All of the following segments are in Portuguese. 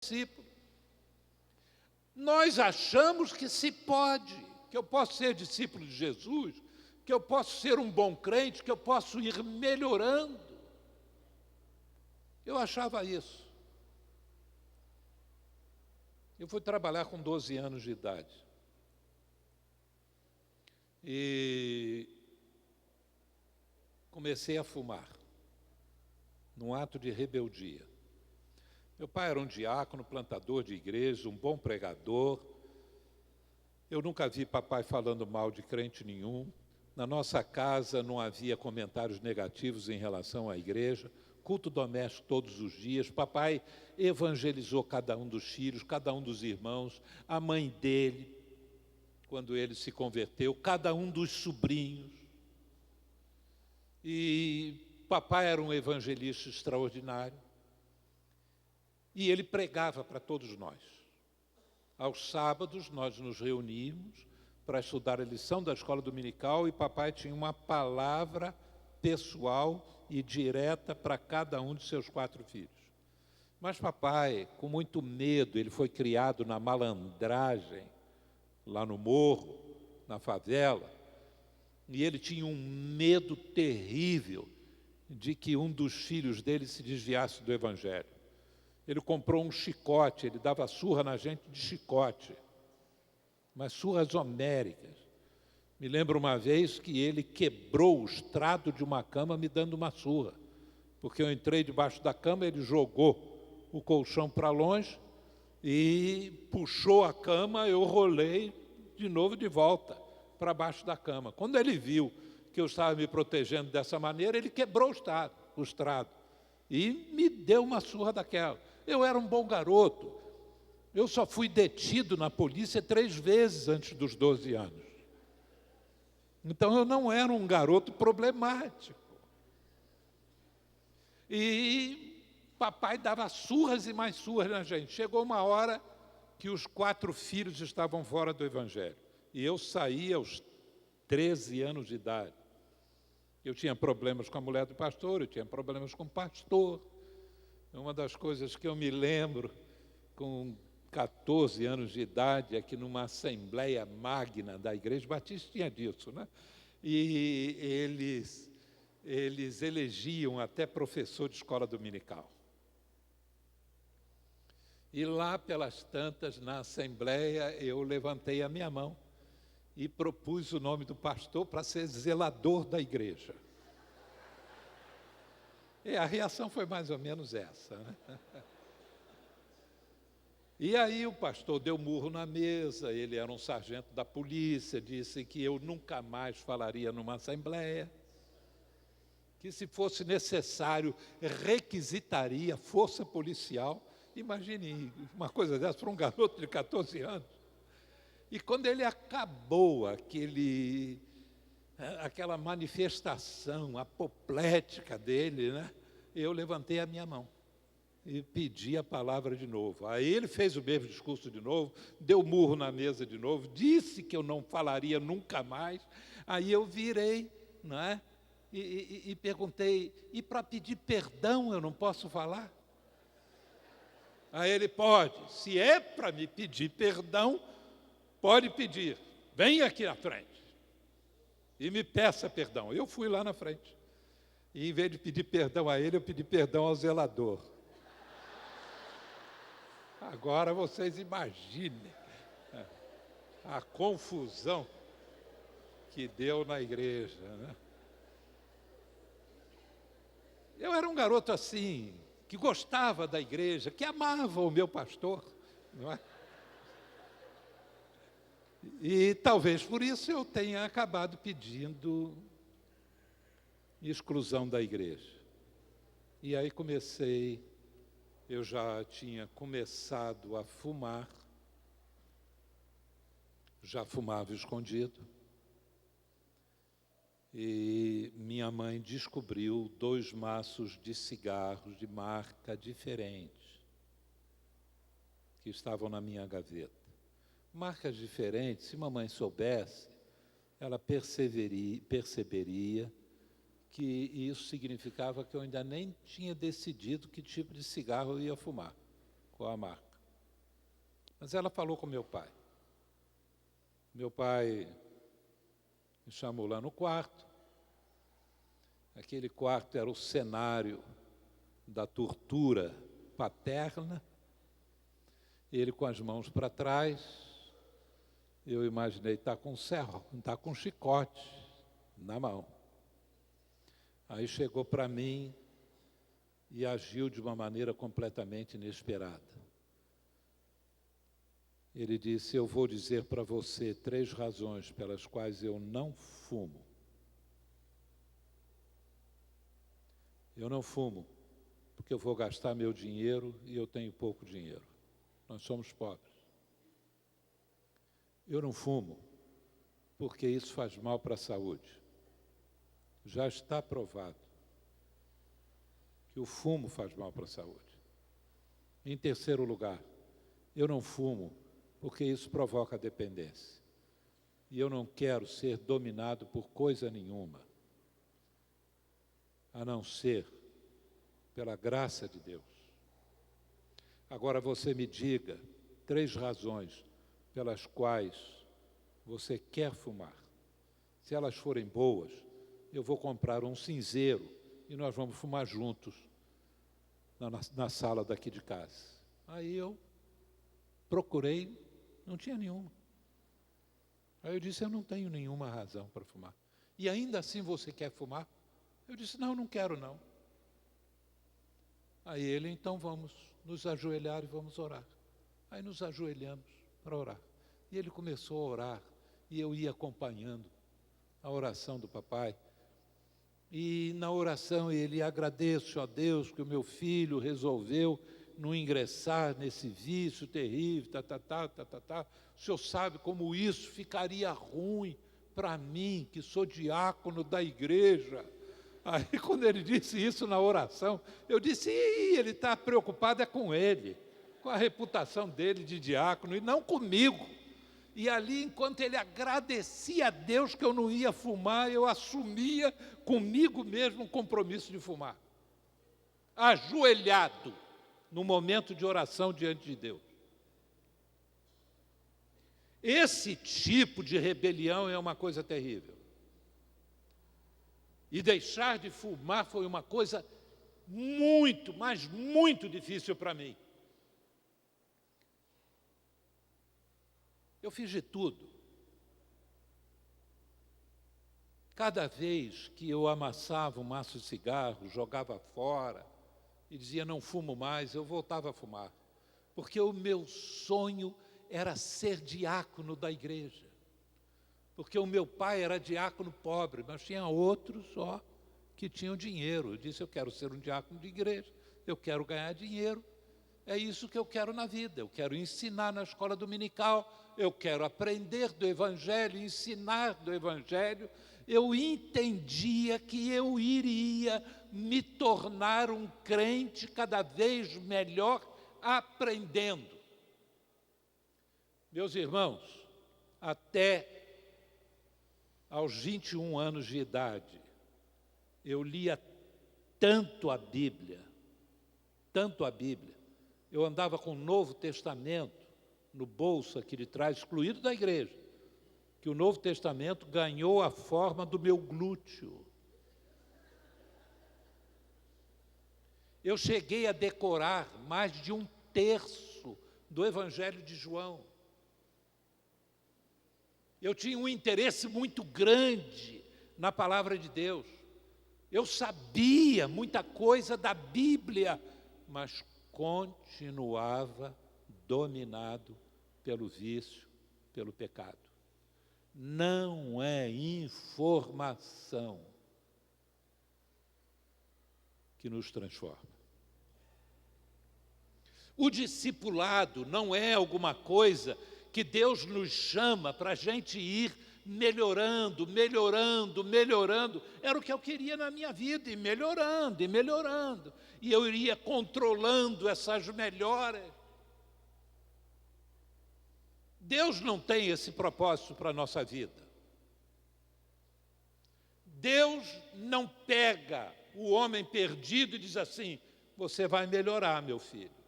discípulo. Nós achamos que se pode, que eu posso ser discípulo de Jesus, que eu posso ser um bom crente, que eu posso ir melhorando. Eu achava isso. Eu fui trabalhar com 12 anos de idade. E comecei a fumar, num ato de rebeldia. Meu pai era um diácono, plantador de igreja, um bom pregador. Eu nunca vi papai falando mal de crente nenhum. Na nossa casa não havia comentários negativos em relação à igreja. Culto doméstico todos os dias. Papai evangelizou cada um dos filhos, cada um dos irmãos, a mãe dele, quando ele se converteu, cada um dos sobrinhos. E papai era um evangelista extraordinário. E ele pregava para todos nós. Aos sábados, nós nos reuníamos para estudar a lição da escola dominical e papai tinha uma palavra pessoal e direta para cada um de seus 4 filhos. Mas papai, com muito medo, ele foi criado na malandragem, lá no morro, na favela, e ele tinha um medo terrível de que um dos filhos dele se desviasse do evangelho. Ele comprou um chicote, ele dava surra na gente de chicote, mas surras homéricas. Me lembro uma vez que ele quebrou o estrado de uma cama me dando uma surra, porque eu entrei debaixo da cama, ele jogou o colchão para longe e puxou a cama, eu rolei de novo de volta para baixo da cama. Quando ele viu que eu estava me protegendo dessa maneira, ele quebrou o estrado e me deu uma surra daquela. Eu era um bom garoto. Eu só fui detido na polícia 3 vezes antes dos 12 anos. Então eu não era um garoto problemático. E papai dava surras e mais surras na gente. Chegou uma hora que os 4 filhos estavam fora do evangelho. E eu saí aos 13 anos de idade. Eu tinha problemas com a mulher do pastor, eu tinha problemas com o pastor. Uma das coisas que eu me lembro, com 14 anos de idade, é que numa assembleia magna da Igreja Batista tinha disso, né? E eles elegiam até professor de escola dominical. E lá pelas tantas, na assembleia, eu levantei a minha mão e propus o nome do pastor para ser zelador da igreja. E a reação foi mais ou menos essa, né? E aí o pastor deu murro na mesa, ele era um sargento da polícia, disse que eu nunca mais falaria numa assembleia, que se fosse necessário, requisitaria força policial. Imagine uma coisa dessa para um garoto de 14 anos. E quando ele acabou aquela manifestação apoplética dele, né, eu levantei a minha mão e pedi a palavra de novo. Aí ele fez o mesmo discurso de novo, deu murro na mesa de novo, disse que eu não falaria nunca mais. Aí eu virei, não é? E perguntei, e para pedir perdão eu não posso falar? Aí ele: pode, se é para me pedir perdão, pode pedir, vem aqui na frente e me peça perdão. Eu fui lá na frente. E em vez de pedir perdão a ele, eu pedi perdão ao zelador. Agora vocês imaginem a confusão que deu na igreja, né? Eu era um garoto assim, que gostava da igreja, que amava o meu pastor, não é? E talvez por isso eu tenha acabado pedindo exclusão da igreja. E aí eu já tinha começado a fumar, já fumava escondido, e minha mãe descobriu 2 maços de cigarros de marca diferente, que estavam na minha gaveta. Marcas diferentes, se mamãe soubesse, ela perceberia que isso significava que eu ainda nem tinha decidido que tipo de cigarro eu ia fumar, qual a marca. Mas ela falou com meu pai. Meu pai me chamou lá no quarto. Aquele quarto era o cenário da tortura paterna. Ele com as mãos para trás. Eu imaginei estar com serro, estar com chicote na mão. Aí chegou para mim e agiu de uma maneira completamente inesperada. Ele disse: eu vou dizer para você 3 razões pelas quais eu não fumo. Eu não fumo porque eu vou gastar meu dinheiro e eu tenho pouco dinheiro. Nós somos pobres. Eu não fumo porque isso faz mal para a saúde. Já está provado que o fumo faz mal para a saúde. Em terceiro lugar, eu não fumo porque isso provoca dependência. E eu não quero ser dominado por coisa nenhuma, a não ser pela graça de Deus. Agora você me diga 3 razões pelas quais você quer fumar. Se elas forem boas, eu vou comprar um cinzeiro e nós vamos fumar juntos na sala daqui de casa. Aí eu procurei, não tinha nenhuma. Aí eu disse: eu não tenho nenhuma razão para fumar. E ainda assim você quer fumar? Eu disse: não, não quero não. Aí ele: então vamos nos ajoelhar e vamos orar. Aí nos ajoelhamos para orar. E ele começou a orar e eu ia acompanhando a oração do papai. E na oração ele: agradeço a Deus que o meu filho resolveu não ingressar nesse vício terrível, O senhor sabe como isso ficaria ruim para mim, que sou diácono da igreja. Aí quando ele disse isso na oração, eu disse: ele está preocupado é com ele, com a reputação dele de diácono e não comigo. E ali, enquanto ele agradecia a Deus que eu não ia fumar, eu assumia comigo mesmo um compromisso de fumar. Ajoelhado, no momento de oração diante de Deus. Esse tipo de rebelião é uma coisa terrível. E deixar de fumar foi uma coisa muito, mas muito difícil para mim. Eu fiz de tudo. Cada vez que eu amassava um maço de cigarro, jogava fora e dizia: não fumo mais, eu voltava a fumar. Porque o meu sonho era ser diácono da igreja. Porque o meu pai era diácono pobre, mas tinha outros só que tinham dinheiro. Eu disse: eu quero ser um diácono de igreja, eu quero ganhar dinheiro. É isso que eu quero na vida. Eu quero ensinar na escola dominical, eu quero aprender do Evangelho, ensinar do Evangelho. Eu entendia que eu iria me tornar um crente cada vez melhor aprendendo. Meus irmãos, até aos 21 anos de idade, eu lia tanto a Bíblia, eu andava com o Novo Testamento no bolso aqui de trás, excluído da igreja, que o Novo Testamento ganhou a forma do meu glúteo. Eu cheguei a decorar mais de 1/3 do Evangelho de João. Eu tinha um interesse muito grande na palavra de Deus. Eu sabia muita coisa da Bíblia, mas continuava dominado pelo vício, pelo pecado. Não é informação que nos transforma. O discipulado não é alguma coisa que Deus nos chama para a gente ir melhorando. Era o que eu queria na minha vida, e melhorando. E eu iria controlando essas melhoras. Deus não tem esse propósito para a nossa vida. Deus não pega o homem perdido e diz assim: você vai melhorar, meu filho.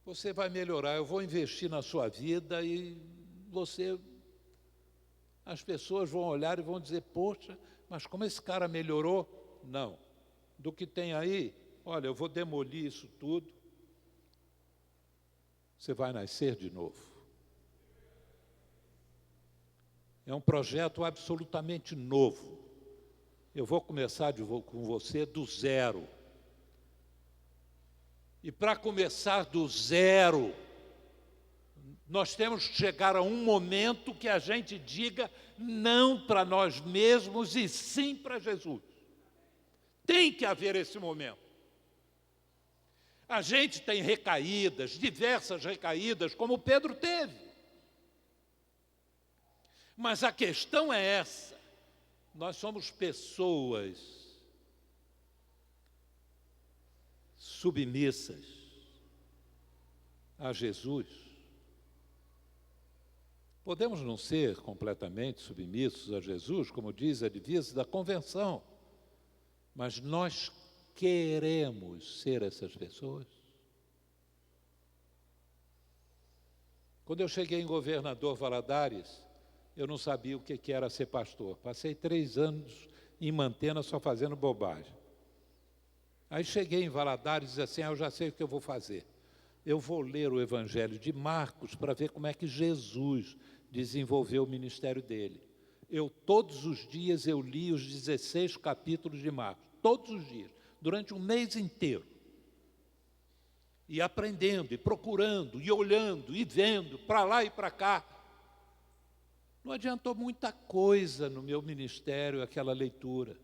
você vai melhorar, eu vou investir na sua vida e as pessoas vão olhar e vão dizer, poxa, mas como esse cara melhorou? Não. Do que tem aí, olha, eu vou demolir isso tudo, você vai nascer de novo. É um projeto absolutamente novo. Eu vou começar com você do zero. E para começar do zero, nós temos que chegar a um momento que a gente diga não para nós mesmos e sim para Jesus. Tem que haver esse momento. A gente tem recaídas, diversas recaídas, como Pedro teve. Mas a questão é essa. Nós somos pessoas submissas a Jesus. Podemos não ser completamente submissos a Jesus, como diz a divisa da convenção, mas nós queremos ser essas pessoas. Quando eu cheguei em Governador Valadares, eu não sabia o que era ser pastor. Passei 3 anos em Mantena só fazendo bobagem. Aí cheguei em Valadares e disse assim, eu já sei o que eu vou fazer. Eu vou ler o Evangelho de Marcos para ver como é que Jesus desenvolveu o ministério dele. Todos os dias eu li os 16 capítulos de Marcos, todos os dias, durante um mês inteiro. E aprendendo, e procurando, e olhando, e vendo, para lá e para cá. Não adiantou muita coisa no meu ministério aquela leitura.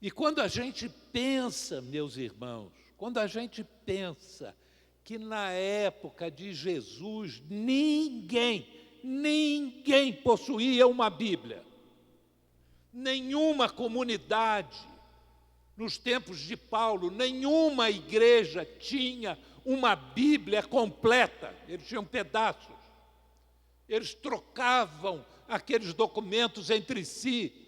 E quando a gente pensa, meus irmãos, quando a gente pensa que na época de Jesus ninguém possuía uma Bíblia, nenhuma comunidade, nos tempos de Paulo, nenhuma igreja tinha uma Bíblia completa, eles tinham pedaços, eles trocavam aqueles documentos entre si.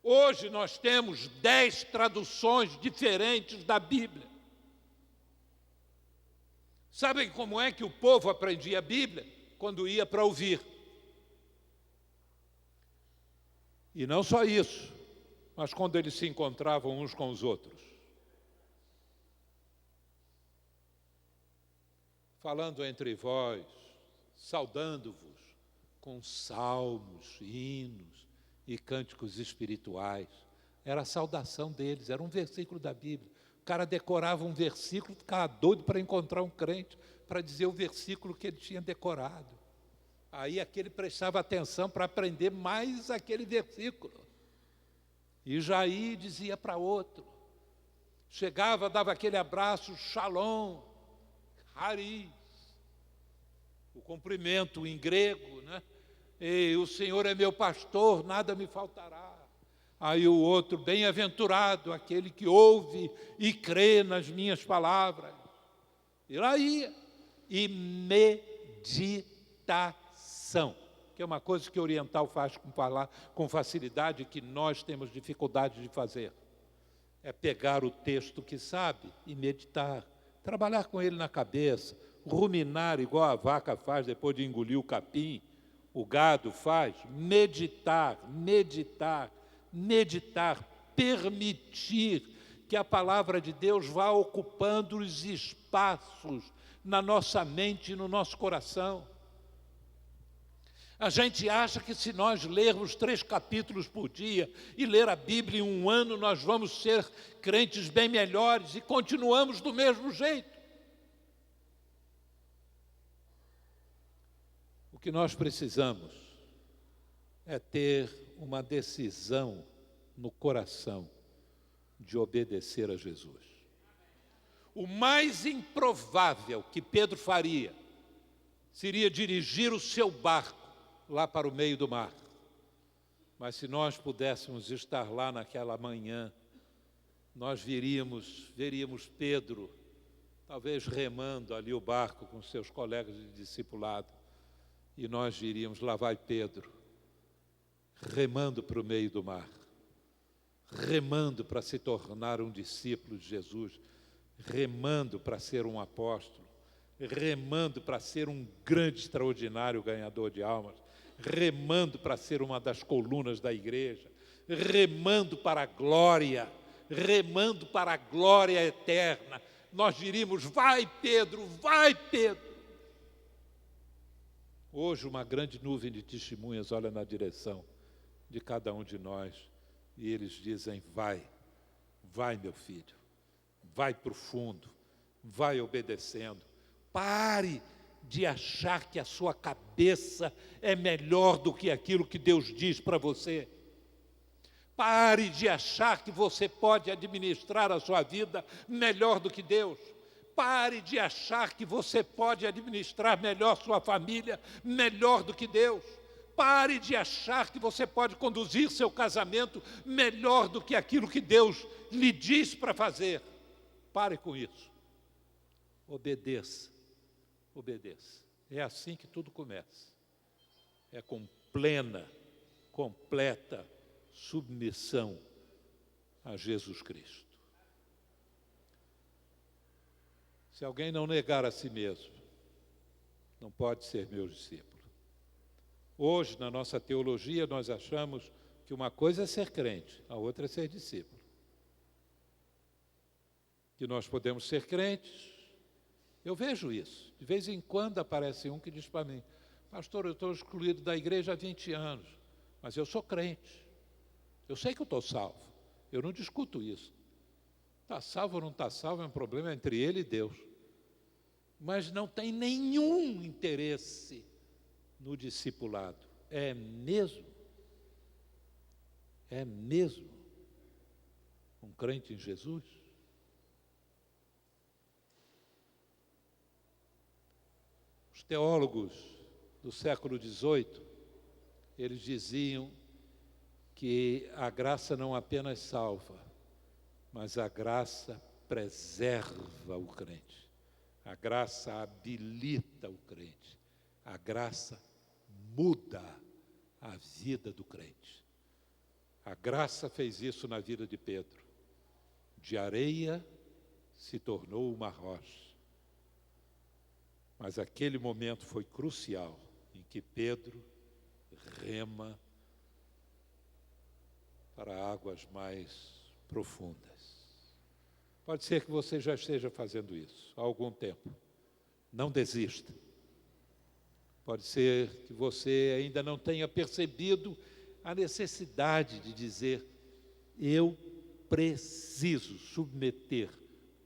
Hoje nós temos 10 traduções diferentes da Bíblia. Sabem como é que o povo aprendia a Bíblia? Quando ia para ouvir. E não só isso, mas quando eles se encontravam uns com os outros. Falando entre vós, saudando-vos com salmos, hinos e cânticos espirituais. Era a saudação deles, era um versículo da Bíblia. O cara decorava um versículo, ficava doido para encontrar um crente, para dizer o versículo que ele tinha decorado. Aí aquele prestava atenção para aprender mais aquele versículo. E Jair dizia para outro. Chegava, dava aquele abraço, shalom, haris. O cumprimento em grego, né? E o Senhor é meu pastor, nada me faltará. Aí o outro, bem-aventurado, aquele que ouve e crê nas minhas palavras. E lá ia. E meditação, que é uma coisa que o oriental faz com facilidade, que nós temos dificuldade de fazer. É pegar o texto que sabe e meditar, trabalhar com ele na cabeça, ruminar igual a vaca faz depois de engolir o capim, o gado faz, meditar, permitir que a palavra de Deus vá ocupando os espaços na nossa mente e no nosso coração. A gente acha que se nós lermos 3 capítulos por dia e ler a Bíblia em um ano, nós vamos ser crentes bem melhores e continuamos do mesmo jeito. O que nós precisamos é ter uma decisão no coração de obedecer a Jesus. O mais improvável que Pedro faria seria dirigir o seu barco lá para o meio do mar. Mas se nós pudéssemos estar lá naquela manhã, nós veríamos Pedro, talvez remando ali o barco com seus colegas de discipulado, e nós diríamos, lá vai Pedro, remando para o meio do mar, remando para se tornar um discípulo de Jesus, remando para ser um apóstolo, remando para ser um grande, extraordinário ganhador de almas, remando para ser uma das colunas da igreja, remando para a glória, remando para a glória eterna. Nós diríamos: vai Pedro, vai Pedro. Hoje uma grande nuvem de testemunhas olha na direção de cada um de nós e eles dizem: vai, vai meu filho, vai para o fundo, vai obedecendo. Pare de achar que a sua cabeça é melhor do que aquilo que Deus diz para você. Pare de achar que você pode administrar a sua vida melhor do que Deus. Pare de achar que você pode administrar melhor sua família, melhor do que Deus. Pare de achar que você pode conduzir seu casamento melhor do que aquilo que Deus lhe diz para fazer. Pare com isso. Obedeça. Obedeça. É assim que tudo começa. É com plena, completa submissão a Jesus Cristo. Se alguém não negar a si mesmo, não pode ser meu discípulo. Hoje, na nossa teologia, nós achamos que uma coisa é ser crente, a outra é ser discípulo. Que nós podemos ser crentes. Eu vejo isso. De vez em quando aparece um que diz para mim: pastor, eu estou excluído da igreja há 20 anos, mas eu sou crente. Eu sei que eu estou salvo. Eu não discuto isso. Está salvo ou não está salvo é um problema entre ele e Deus. Mas não tem nenhum interesse no discipulado. É mesmo? É mesmo um crente em Jesus? Os teólogos do século XVIII, eles diziam que a graça não apenas salva, mas a graça preserva o crente. A graça habilita o crente. A graça muda a vida do crente. A graça fez isso na vida de Pedro. De areia se tornou uma rocha. Mas aquele momento foi crucial, em que Pedro rema para águas mais profundas. Pode ser que você já esteja fazendo isso há algum tempo. Não desista. Pode ser que você ainda não tenha percebido a necessidade de dizer: eu preciso submeter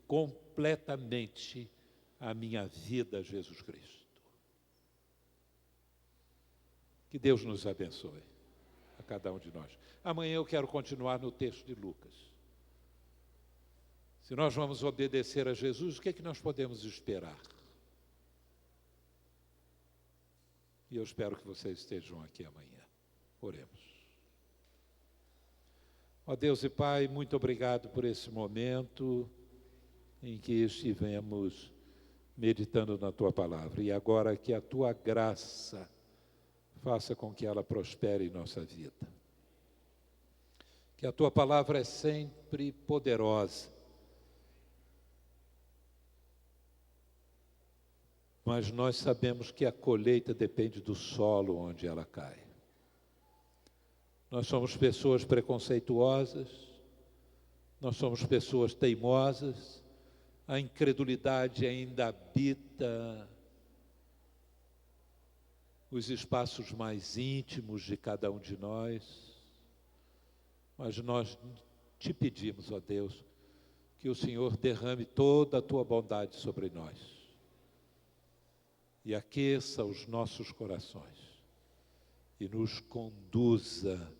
completamente a minha vida a Jesus Cristo. Que Deus nos abençoe, a cada um de nós. Amanhã eu quero continuar no texto de Lucas. Se nós vamos obedecer a Jesus, o que é que nós podemos esperar? E eu espero que vocês estejam aqui amanhã. Oremos. Ó Deus e Pai, muito obrigado por esse momento em que estivemos meditando na Tua Palavra. E agora que a Tua graça faça com que ela prospere em nossa vida. Que a Tua Palavra é sempre poderosa. Mas nós sabemos que a colheita depende do solo onde ela cai. Nós somos pessoas preconceituosas, nós somos pessoas teimosas, a incredulidade ainda habita os espaços mais íntimos de cada um de nós, mas nós te pedimos, ó Deus, que o Senhor derrame toda a Tua bondade sobre nós e aqueça os nossos corações e nos conduza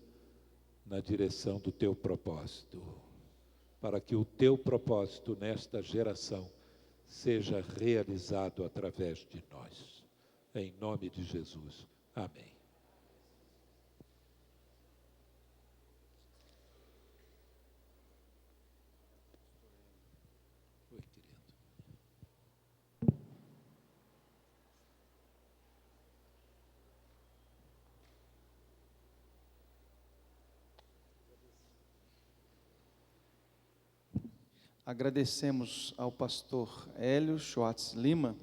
na direção do Teu propósito, para que o Teu propósito nesta geração seja realizado através de nós. Em nome de Jesus. Amém. Oi, querido. Agradecemos ao pastor Hélio Schwartz Lima